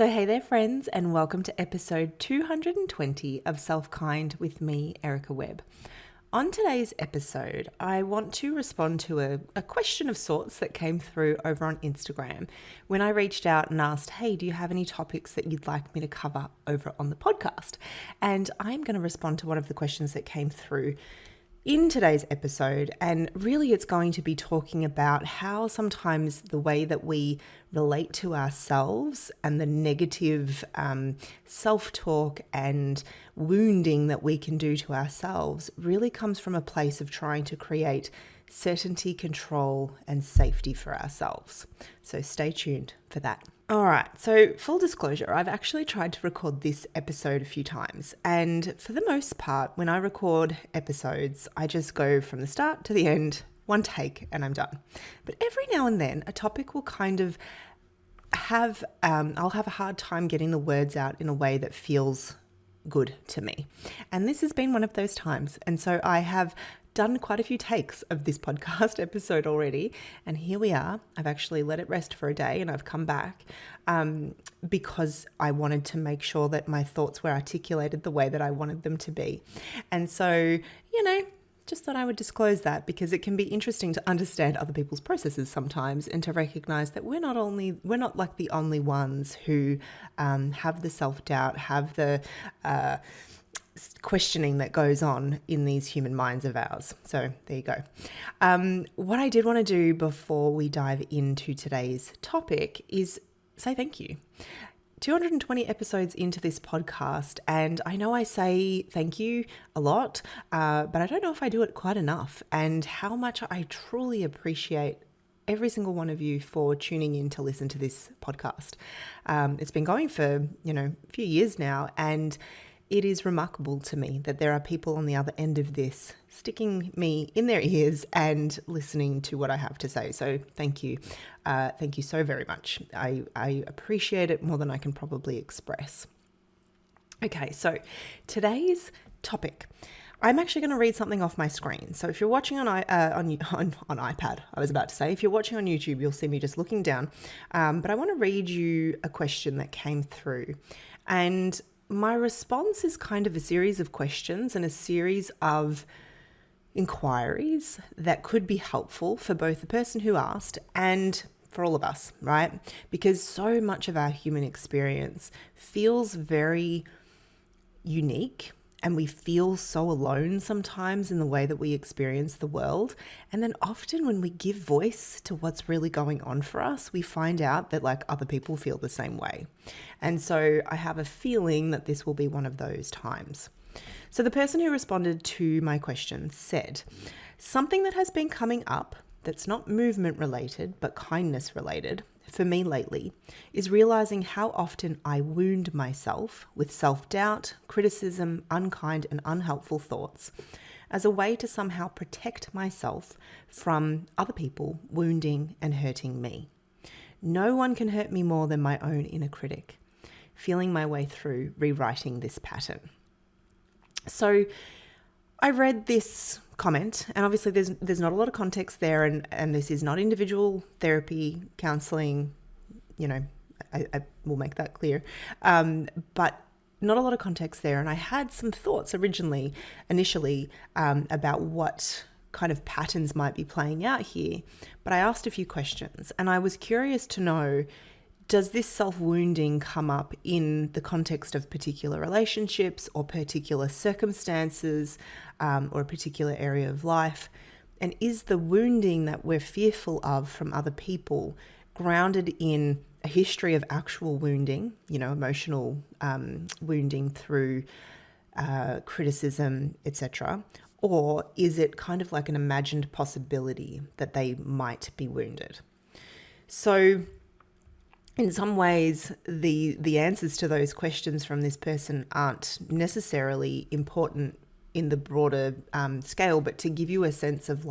So hey there friends, and welcome to episode 220 of SelfKind with me, Erica Webb. On today's episode, I want to respond to a question of sorts that came through over on Instagram when I reached out and asked, hey, do you have any topics that you'd like me to cover over on the podcast? And I'm going to respond to one of the questions that came through in today's episode, and really it's going to be talking about how sometimes the way that we relate to ourselves and the negative self-talk and wounding that we can do to ourselves really comes from a place of trying to create certainty, control, and safety for ourselves. So stay tuned for that. All right, so full disclosure, I've actually tried to record this episode a few times, and for the most part, when I record episodes, I just go from the start to the end, one take, and I'm done. But every now and then, a topic will kind of have, I'll have a hard time getting the words out in a way that feels good to me. And this has been one of those times, and so I have done quite a few takes of this podcast episode already, and here we are. I've actually let it rest for a day and I've come back because I wanted to make sure that my thoughts were articulated the way that I wanted them to be. And so, just thought I would disclose that because it can be interesting to understand other people's processes sometimes and to recognize that we're not like the only ones who have the self-doubt, have the questioning that goes on in these human minds of ours. So there you go. What I did want to do before we dive into today's topic is say thank you. 220 episodes into this podcast, and I know I say thank you a lot, but I don't know if I do it quite enough, and how much I truly appreciate every single one of you for tuning in to listen to this podcast. It's been going for, a few years now, and it is remarkable to me that there are people on the other end of this sticking me in their ears and listening to what I have to say. So thank you. Thank you so very much. I appreciate it more than I can probably express. Okay, so today's topic. I'm actually going to read something off my screen. So if you're watching on iPad, I was about to say, if you're watching on YouTube, you'll see me just looking down. But I want to read you a question that came through. And my response is kind of a series of questions and a series of inquiries that could be helpful for both the person who asked and for all of us, right? Because so much of our human experience feels very unique, and we feel so alone sometimes in the way that we experience the world. And then often when we give voice to what's really going on for us, we find out that other people feel the same way. And so I have a feeling that this will be one of those times. So the person who responded to my question said, something that has been coming up that's not movement related, but kindness related for me lately is realizing how often I wound myself with self-doubt, criticism, unkind and unhelpful thoughts as a way to somehow protect myself from other people wounding and hurting me. No one can hurt me more than my own inner critic, feeling my way through rewriting this pattern. So I read this comment, and obviously there's not a lot of context there, and this is not individual therapy, counseling, I will make that clear, but not a lot of context there. And I had some thoughts initially about what kind of patterns might be playing out here, but I asked a few questions, and I was curious to know, does this self-wounding come up in the context of particular relationships or particular circumstances or a particular area of life? And is the wounding that we're fearful of from other people grounded in a history of actual wounding, emotional wounding through criticism, etc.? Or is it kind of like an imagined possibility that they might be wounded? So in some ways, the answers to those questions from this person aren't necessarily important in the broader scale, but to give you a sense of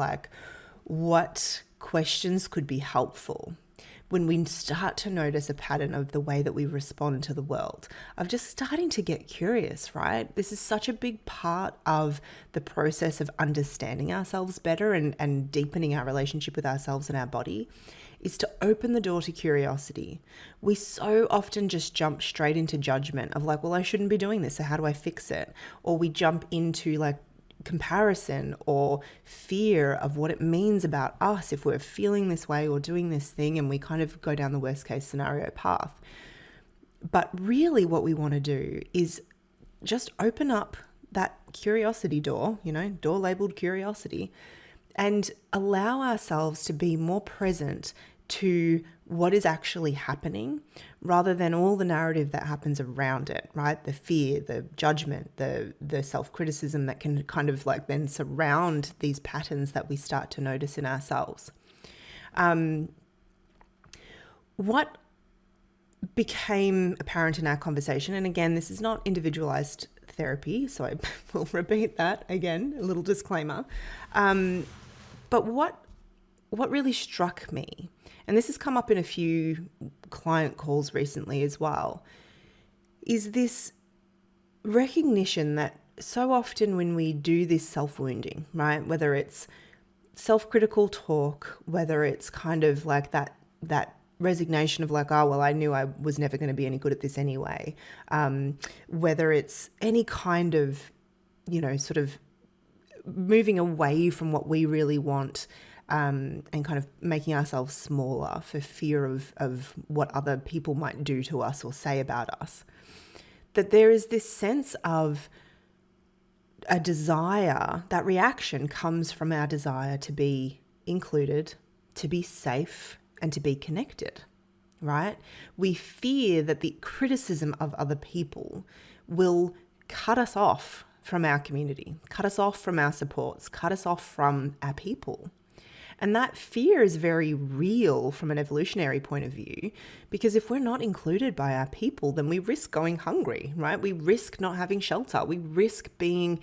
what questions could be helpful when we start to notice a pattern of the way that we respond to the world, of just starting to get curious, right? This is such a big part of the process of understanding ourselves better and deepening our relationship with ourselves and our body, is to open the door to curiosity. We so often just jump straight into judgment of like, well, I shouldn't be doing this, so how do I fix it? Or we jump into like comparison or fear of what it means about us if we're feeling this way or doing this thing, and we kind of go down the worst case scenario path. But really what we want to do is just open up that curiosity door, door labeled curiosity, and allow ourselves to be more present to what is actually happening rather than all the narrative that happens around it, right? The fear, the judgment, the self-criticism that can kind of like then surround these patterns that we start to notice in ourselves. What became apparent in our conversation, and again, this is not individualized therapy, so I will repeat that again, a little disclaimer. But what really struck me, and this has come up in a few client calls recently as well, is this recognition that so often when we do this self-wounding, right, whether it's self-critical talk, whether it's kind of like that resignation of like, oh, well, I knew I was never going to be any good at this anyway, whether it's any kind of, sort of moving away from what we really want, and kind of making ourselves smaller for fear of what other people might do to us or say about us, that there is this sense of a desire, that reaction comes from our desire to be included, to be safe, and to be connected, right? We fear that the criticism of other people will cut us off from our community, cut us off from our supports, cut us off from our people. And that fear is very real from an evolutionary point of view, because if we're not included by our people, then we risk going hungry, right? We risk not having shelter. We risk being,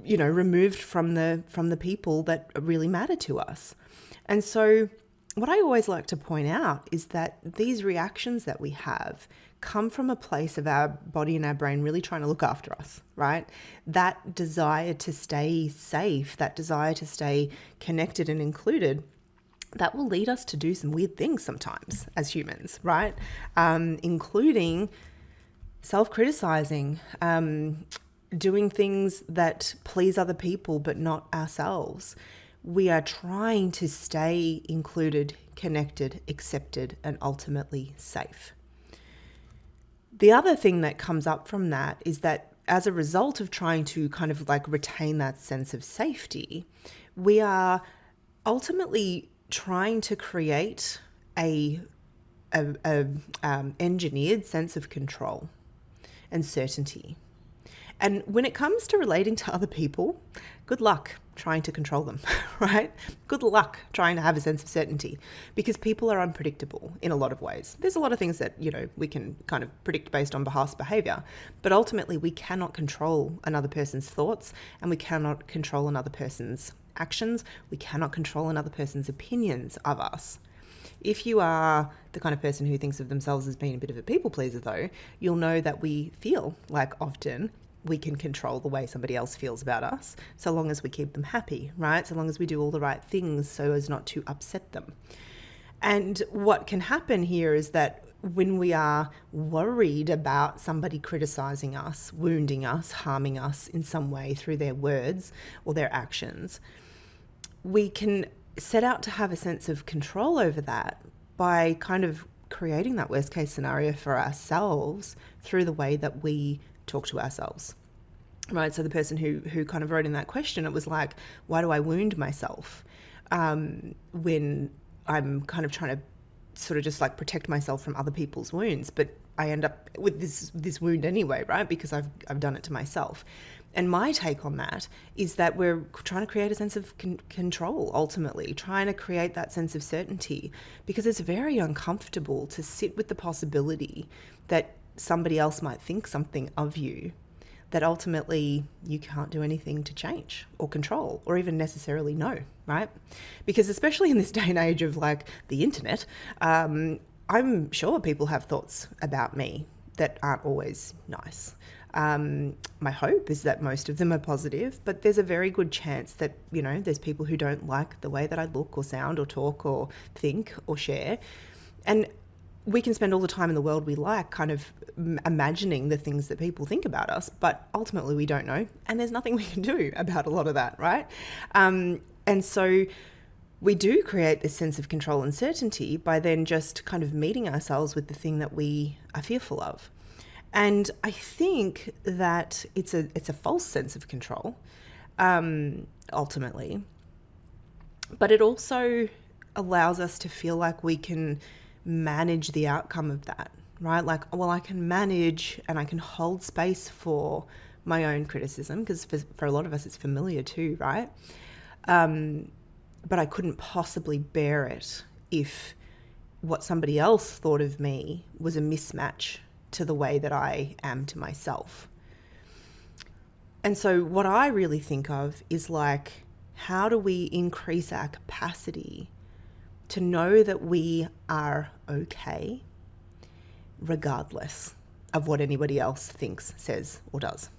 removed from the people that really matter to us. And so what I always like to point out is that these reactions that we have come from a place of our body and our brain really trying to look after us, right? That desire to stay safe, that desire to stay connected and included, that will lead us to do some weird things sometimes as humans, right? Including self-criticizing, doing things that please other people but not ourselves. We are trying to stay included, connected, accepted, and ultimately safe. The other thing that comes up from that is that as a result of trying to kind of like retain that sense of safety, we are ultimately trying to create a engineered sense of control and certainty. And when it comes to relating to other people, good luck trying to control them, right? Good luck trying to have a sense of certainty, because people are unpredictable in a lot of ways. There's a lot of things that, we can kind of predict based on past behavior, but ultimately we cannot control another person's thoughts, and we cannot control another person's actions. We cannot control another person's opinions of us. If you are the kind of person who thinks of themselves as being a bit of a people pleaser though, you'll know that we feel like often we can control the way somebody else feels about us, so long as we keep them happy, right? So long as we do all the right things so as not to upset them. And what can happen here is that when we are worried about somebody criticizing us, wounding us, harming us in some way through their words or their actions, we can set out to have a sense of control over that by kind of creating that worst case scenario for ourselves through the way that we talk to ourselves, right? So the person who kind of wrote in that question, it was like, why do I wound myself when I'm kind of trying to sort of just like protect myself from other people's wounds, but I end up with this wound anyway, right? Because I've done it to myself. And my take on that is that we're trying to create a sense of control, ultimately, trying to create that sense of certainty, because it's very uncomfortable to sit with the possibility that somebody else might think something of you that ultimately you can't do anything to change or control or even necessarily know, right? Because especially in this day and age of like the internet, I'm sure people have thoughts about me that aren't always nice. My hope is that most of them are positive, but there's a very good chance that, there's people who don't like the way that I look or sound or talk or think or share. And we can spend all the time in the world we like kind of imagining the things that people think about us, but ultimately we don't know. And there's nothing we can do about a lot of that, right? And so we do create this sense of control and certainty by then just kind of meeting ourselves with the thing that we are fearful of. And I think that it's a false sense of control, ultimately. But it also allows us to feel like we can manage the outcome of that, right? Like, well, I can manage and I can hold space for my own criticism, because for a lot of us it's familiar too, right? But I couldn't possibly bear it if what somebody else thought of me was a mismatch to the way that I am to myself. And so what I really think of is like, how do we increase our capacity to know that we are okay regardless of what anybody else thinks, says, or does?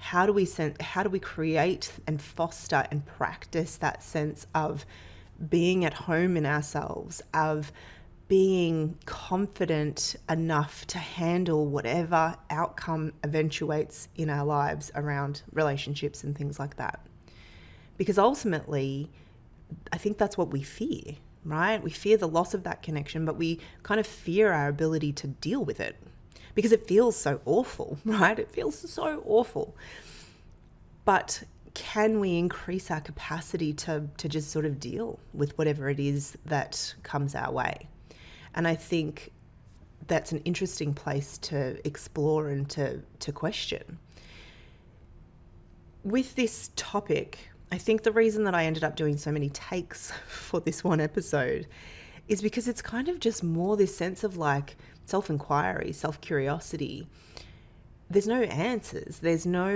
How do we create and foster and practice that sense of being at home in ourselves, of being confident enough to handle whatever outcome eventuates in our lives around relationships and things like that? Because ultimately, I think that's what we fear, right? We fear the loss of that connection, but we kind of fear our ability to deal with it because it feels so awful, right? It feels so awful. But can we increase our capacity to just sort of deal with whatever it is that comes our way? And I think that's an interesting place to explore and to question. With this topic, I think the reason that I ended up doing so many takes for this one episode is because it's kind of just more this sense of like self-inquiry, self-curiosity. There's no answers. There's no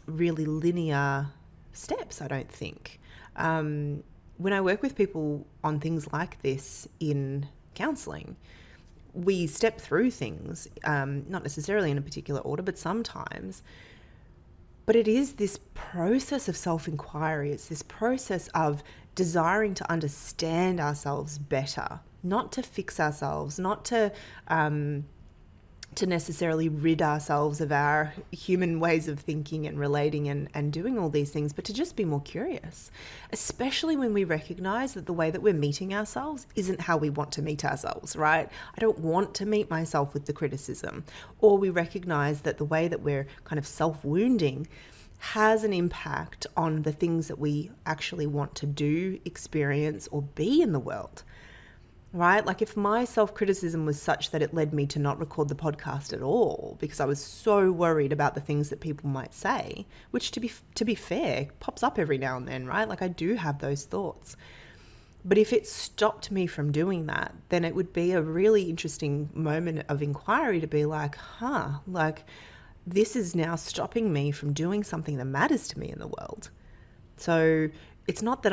really linear steps, I don't think. When I work with people on things like this in counselling, we step through things, not necessarily in a particular order, but sometimes. But it is this process of self-inquiry. It's this process of desiring to understand ourselves better, not to fix ourselves, not to necessarily rid ourselves of our human ways of thinking and relating and doing all these things, but to just be more curious, especially when we recognize that the way that we're meeting ourselves isn't how we want to meet ourselves, right? I don't want to meet myself with the criticism. Or we recognize that the way that we're kind of self-wounding has an impact on the things that we actually want to do, experience, or be in the world. Right? Like if my self-criticism was such that it led me to not record the podcast at all because I was so worried about the things that people might say, which to be fair, pops up every now and then, right? Like I do have those thoughts. But if it stopped me from doing that, then it would be a really interesting moment of inquiry to be like, like this is now stopping me from doing something that matters to me in the world. So it's not that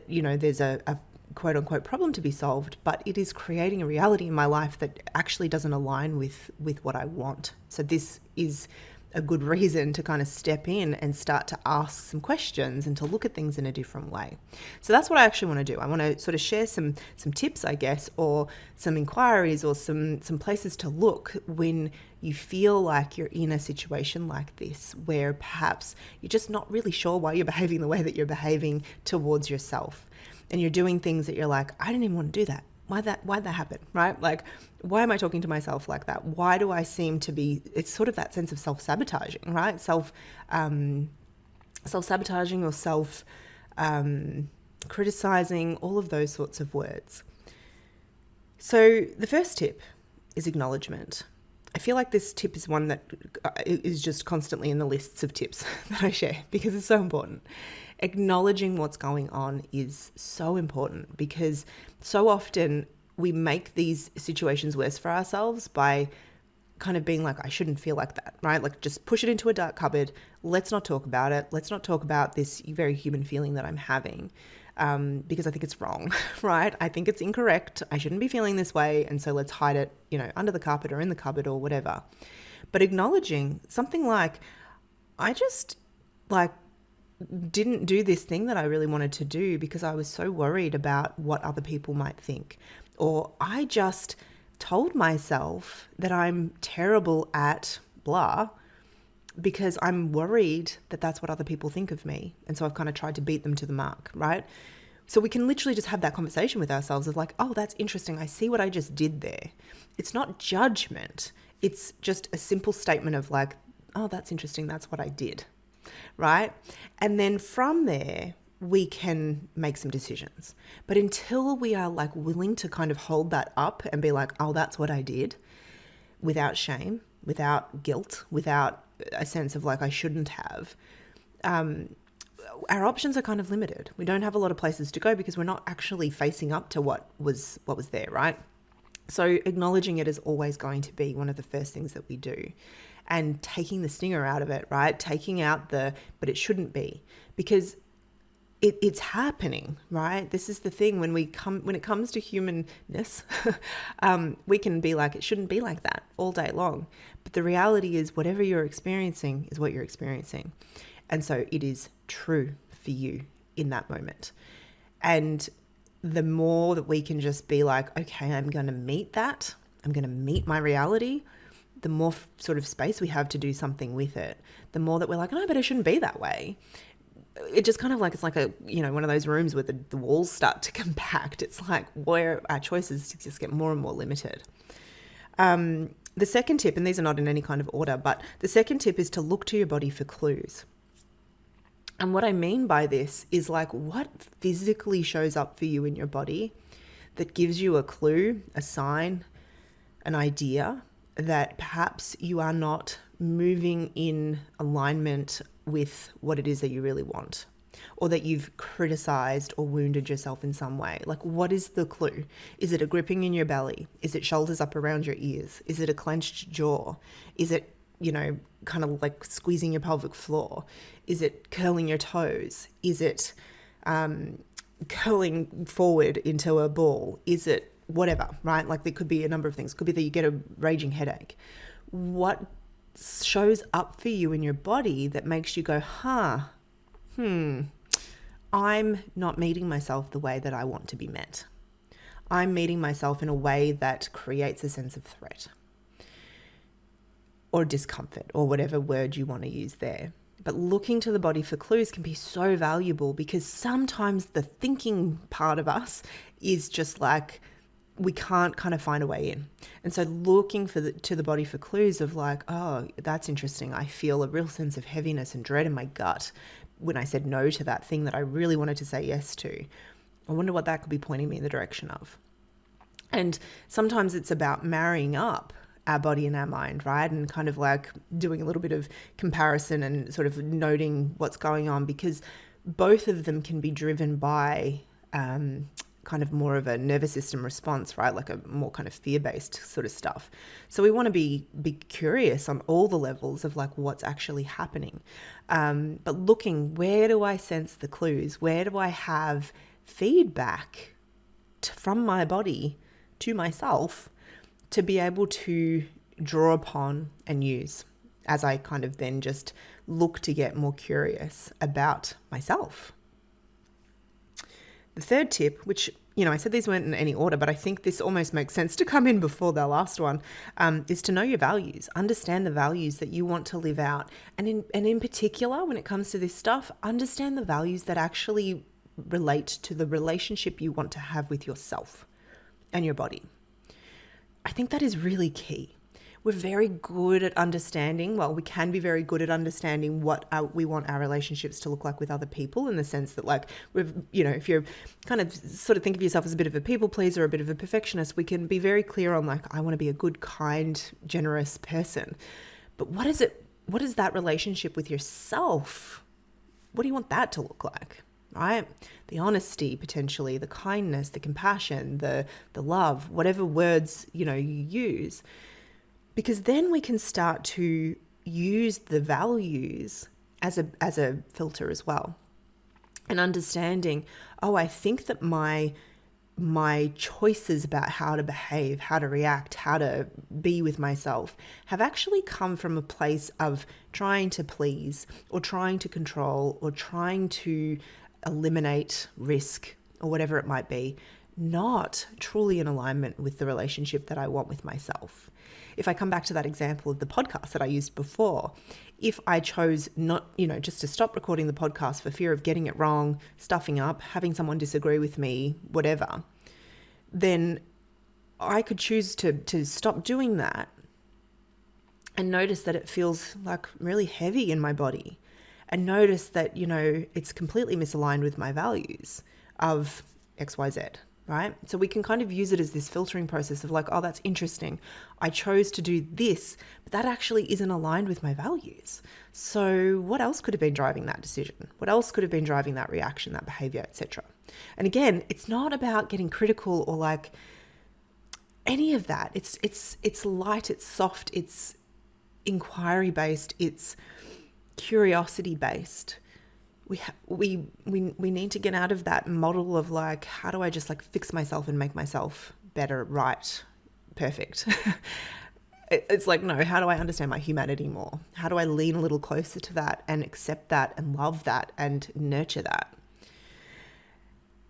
there's a quote unquote problem to be solved, but it is creating a reality in my life that actually doesn't align with what I want. So this is a good reason to kind of step in and start to ask some questions and to look at things in a different way. So that's what I actually want to do. I want to sort of share some tips, I guess, or some inquiries or some places to look when you feel like you're in a situation like this, where perhaps you're just not really sure why you're behaving the way that you're behaving towards yourself. And you're doing things that you're like, I didn't even want to do that. Why'd that happen, right? Like, why am I talking to myself like that? Why do I seem to be, it's sort of that sense of self-sabotaging, right? Self-sabotaging or self-criticizing, all of those sorts of words. So the first tip is acknowledgement. I feel like this tip is one that is just constantly in the lists of tips that I share because it's so important. Acknowledging what's going on is so important because so often we make these situations worse for ourselves by kind of being like, I shouldn't feel like that, right? Like just push it into a dark cupboard. Let's not talk about it. Let's not talk about this very human feeling that I'm having because I think it's wrong, right? I think it's incorrect. I shouldn't be feeling this way. And so let's hide it, under the carpet or in the cupboard or whatever. But acknowledging something like, I just like didn't do this thing that I really wanted to do because I was so worried about what other people might think. Or I just told myself that I'm terrible at blah because I'm worried that that's what other people think of me. And so I've kind of tried to beat them to the mark, right? So we can literally just have that conversation with ourselves of like, oh, that's interesting. I see what I just did there. It's not judgment. It's just a simple statement of like, oh, that's interesting. That's what I did, right? And then from there, we can make some decisions. But until we are like willing to kind of hold that up and be like, oh, that's what I did, without shame, without guilt, without a sense of like I shouldn't have, our options are kind of limited. We don't have a lot of places to go because we're not actually facing up to what was there, right? So acknowledging it is always going to be one of the first things that we do, and taking the stinger out of it, right? Taking out but it shouldn't be, because it's happening, right? This is the thing when it comes to humanness, we can be like, it shouldn't be like that all day long. But the reality is whatever you're experiencing is what you're experiencing. And so it is true for you in that moment. And the more that we can just be like, okay, I'm going to meet that, I'm going to meet my reality, the more sort of space we have to do something with it. The more that we're like, no, but it shouldn't be that way. It just kind of like, it's like one of those rooms where the walls start to compact. It's like where our choices just get more and more limited. The second tip, and these are not in any kind of order, but the second tip is to look to your body for clues. And what I mean by this is like what physically shows up for you in your body that gives you a clue, a sign, an idea that perhaps you are not moving in alignment with what it is that you really want, or that you've criticized or wounded yourself in some way. Like, what is the clue? Is it a gripping in your belly? Is it shoulders up around your ears? Is it a clenched jaw? Is it, kind of like squeezing your pelvic floor? Is it curling your toes? Is it curling forward into a ball? Is it whatever, right? Like, there could be a number of things. It could be that you get a raging headache. What shows up for you in your body that makes you go, I'm not meeting myself the way that I want to be met. I'm meeting myself in a way that creates a sense of threat or discomfort, or whatever word you want to use there. But looking to the body for clues can be so valuable, because sometimes the thinking part of us is just like, we can't kind of find a way in. And so looking to the body for clues of like, oh, that's interesting. I feel a real sense of heaviness and dread in my gut when I said no to that thing that I really wanted to say yes to. I wonder what that could be pointing me in the direction of. And sometimes it's about marrying up our body and our mind, right? And kind of like doing a little bit of comparison and sort of noting what's going on, because both of them can be driven by kind of more of a nervous system response, right? Like a more kind of fear-based sort of stuff. So we want to be curious on all the levels of like what's actually happening. But looking, where do I sense the clues? Where do I have feedback from my body to myself to be able to draw upon and use as I kind of then just look to get more curious about myself? The third tip, which, I said these weren't in any order, but I think this almost makes sense to come in before the last one, is to know your values, understand the values that you want to live out. And in particular, when it comes to this stuff, understand the values that actually relate to the relationship you want to have with yourself and your body. I think that is really key. We're very good at understanding, we can be very good at understanding what we want our relationships to look like with other people, in the sense that like, if you're kind of sort of think of yourself as a bit of a people pleaser, a bit of a perfectionist, we can be very clear on like, I want to be a good, kind, generous person. But what is that relationship with yourself? What do you want that to look like? Right? The honesty, potentially, the kindness, the compassion, the love, whatever words, you use. Because then we can start to use the values as a filter as well. And understanding, I think that my my choices about how to behave, how to react, how to be with myself have actually come from a place of trying to please or trying to control or trying to eliminate risk or whatever it might be, not truly in alignment with the relationship that I want with myself. If I come back to that example of the podcast that I used before, if I chose not, just to stop recording the podcast for fear of getting it wrong, stuffing up, having someone disagree with me, whatever, then I could choose to stop doing that and notice that it feels like really heavy in my body, and notice that, it's completely misaligned with my values of XYZ. Right? So we can kind of use it as this filtering process of like, oh, that's interesting. I chose to do this, but that actually isn't aligned with my values. So what else could have been driving that decision? What else could have been driving that reaction, that behavior, etc.? And again, it's not about getting critical or like any of that. It's light, it's soft, it's inquiry based, it's curiosity based. We need to get out of that model of like, how do I just like fix myself and make myself better, right, perfect? It's like, no, how do I understand my humanity more? How do I lean a little closer to that and accept that and love that and nurture that?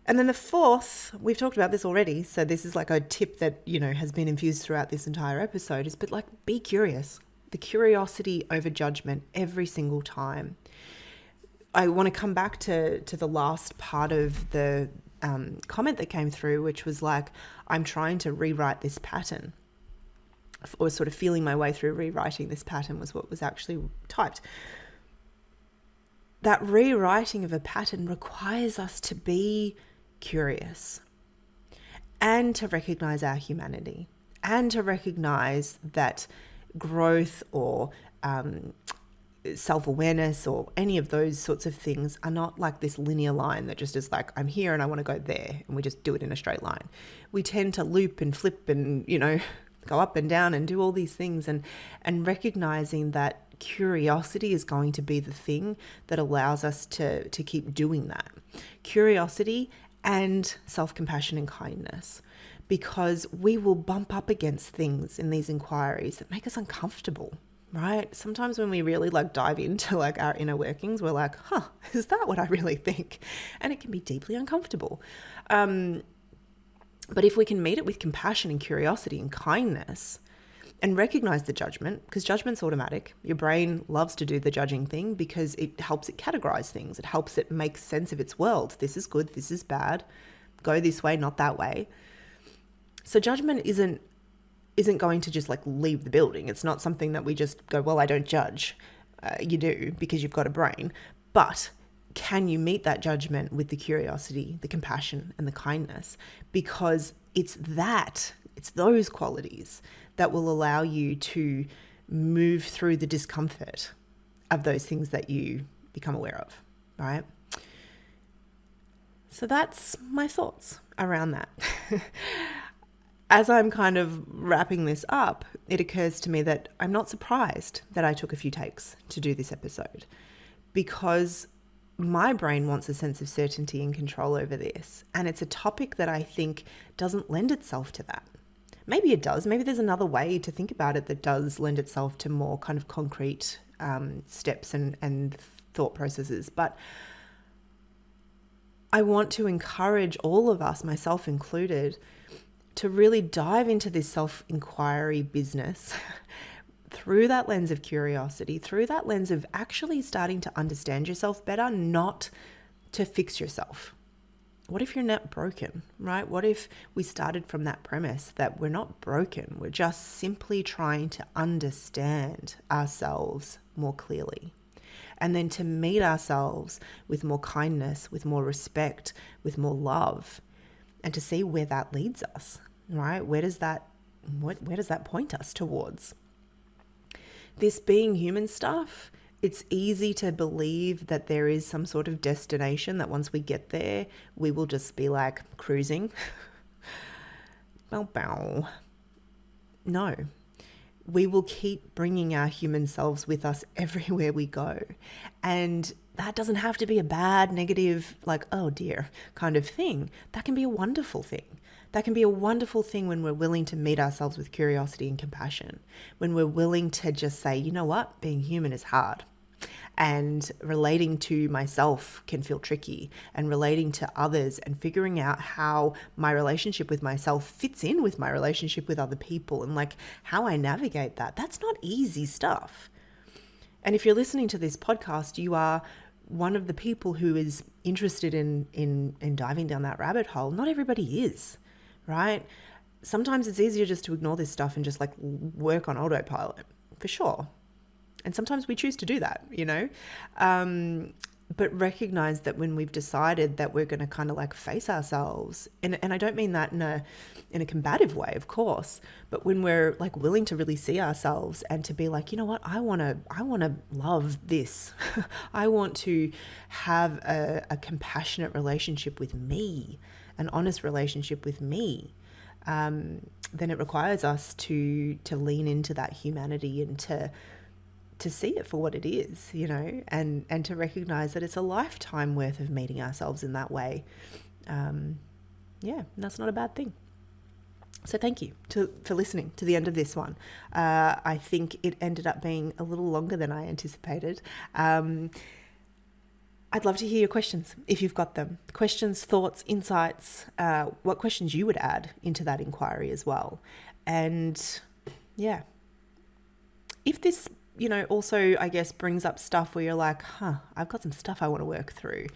And then the fourth, we've talked about this already, so this is like a tip that, has been infused throughout this entire episode, is but like, be curious. The curiosity over judgment every single time. I want to come back to the last part of the comment that came through, which was like, I'm trying to rewrite this pattern, or sort of feeling my way through rewriting this pattern was what was actually typed. That rewriting of a pattern requires us to be curious and to recognize our humanity and to recognize that growth or self-awareness or any of those sorts of things are not like this linear line that just is like, I'm here and I want to go there, and we just do it in a straight line. We tend to loop and flip and, go up and down and do all these things, and recognizing that curiosity is going to be the thing that allows us to keep doing that. Curiosity and self-compassion and kindness, because we will bump up against things in these inquiries that make us uncomfortable. Right? Sometimes when we really like dive into like our inner workings, we're like, is that what I really think? And it can be deeply uncomfortable. But if we can meet it with compassion and curiosity and kindness and recognize the judgment, because judgment's automatic. Your brain loves to do the judging thing because it helps it categorize things. It helps it make sense of its world. This is good. This is bad. Go this way, not that way. So judgment isn't going to just like leave the building. It's not something that we just go, well, I don't judge. You do, because you've got a brain. But can you meet that judgment with the curiosity, the compassion, and the kindness? Because it's those qualities that will allow you to move through the discomfort of those things that you become aware of, right? So that's my thoughts around that. As I'm kind of wrapping this up, it occurs to me that I'm not surprised that I took a few takes to do this episode, because my brain wants a sense of certainty and control over this. And it's a topic that I think doesn't lend itself to that. Maybe it does. Maybe there's another way to think about it that does lend itself to more kind of concrete steps and thought processes. But I want to encourage all of us, myself included, to really dive into this self-inquiry business through that lens of curiosity, through that lens of actually starting to understand yourself better, not to fix yourself. What if you're not broken, right? What if we started from that premise that we're not broken, we're just simply trying to understand ourselves more clearly, and then to meet ourselves with more kindness, with more respect, with more love, and to see where that leads us, right? Where does that point us towards? This being human stuff, it's easy to believe that there is some sort of destination that once we get there, we will just be like cruising. Bow, bow. No. we will keep bringing our human selves with us everywhere we go. And that doesn't have to be a bad, negative, like, oh dear, kind of thing. That can be a wonderful thing. That can be a wonderful thing when we're willing to meet ourselves with curiosity and compassion, when we're willing to just say, you know what, being human is hard. And relating to myself can feel tricky, and relating to others and figuring out how my relationship with myself fits in with my relationship with other people, and like how I navigate that. That's not easy stuff. And if you're listening to this podcast, you are one of the people who is interested in diving down that rabbit hole. Not everybody is, right? Sometimes it's easier just to ignore this stuff and just like work on autopilot, for sure. And sometimes we choose to do that, you know, but recognize that when we've decided that we're going to kind of like face ourselves, and I don't mean that in a combative way, of course, but when we're like willing to really see ourselves and to be like, you know what, I want to love this. I want to have a compassionate relationship with me, an honest relationship with me. Then it requires us to lean into that humanity and to see it for what it is, you know, and to recognize that it's a lifetime worth of meeting ourselves in that way. That's not a bad thing. So thank you for listening to the end of this one. I think it ended up being a little longer than I anticipated. I'd love to hear your questions if you've got them. Questions, thoughts, insights, what questions you would add into that inquiry as well. And yeah, if this, you know, also, I guess, brings up stuff where you're like, I've got some stuff I want to work through.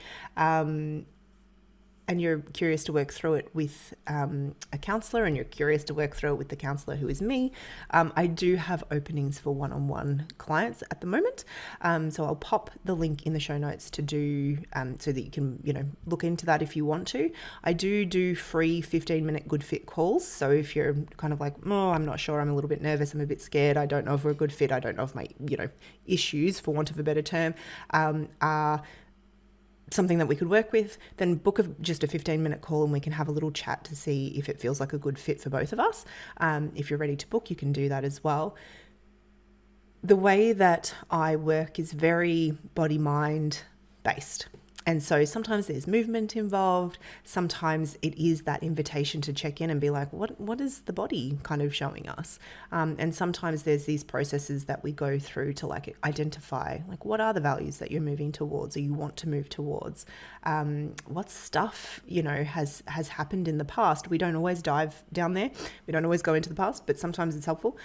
And you're curious to work through it with a counsellor, and you're curious to work through it with the counsellor who is me. I do have openings for one-on-one clients at the moment. So I'll pop the link in the show notes to do so that you can, you know, look into that if you want to. I do free 15-minute good fit calls. So if you're kind of like, oh, I'm not sure, I'm a little bit nervous, I'm a bit scared, I don't know if we're a good fit, I don't know if my, you know, issues, for want of a better term, are something that we could work with, then book just a 15-minute call and we can have a little chat to see if it feels like a good fit for both of us. If you're ready to book, you can do that as well. The way that I work is very body-mind based. And so sometimes there's movement involved. Sometimes it is that invitation to check in and be like, what is the body kind of showing us? And sometimes there's these processes that we go through to like identify, like, what are the values that you're moving towards or you want to move towards? What stuff, you know, has happened in the past? We don't always dive down there. We don't always go into the past, but sometimes it's helpful.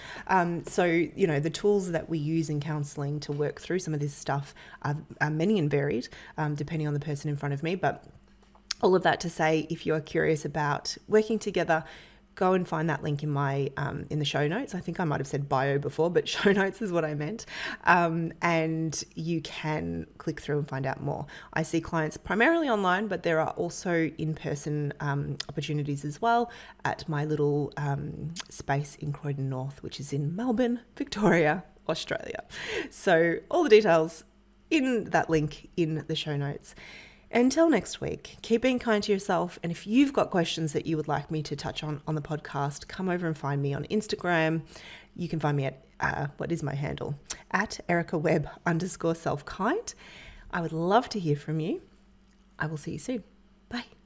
So, you know, the tools that we use in counselling to work through some of this stuff are many and varied, depending on the person in front of me. But all of that to say, if you're curious about working together, go and find that link in my in the show notes. I think I might have said bio before, but show notes is what I meant. And you can click through and find out more. I see clients primarily online, but there are also in-person opportunities as well at my little space in Croydon North, which is in Melbourne, Victoria, Australia. So all the details in that link in the show notes. Until next week, keep being kind to yourself. And if you've got questions that you would like me to touch on the podcast, come over and find me on Instagram. You can find me at, what is my handle? At Erica Webb _SelfKind. I would love to hear from you. I will see you soon. Bye.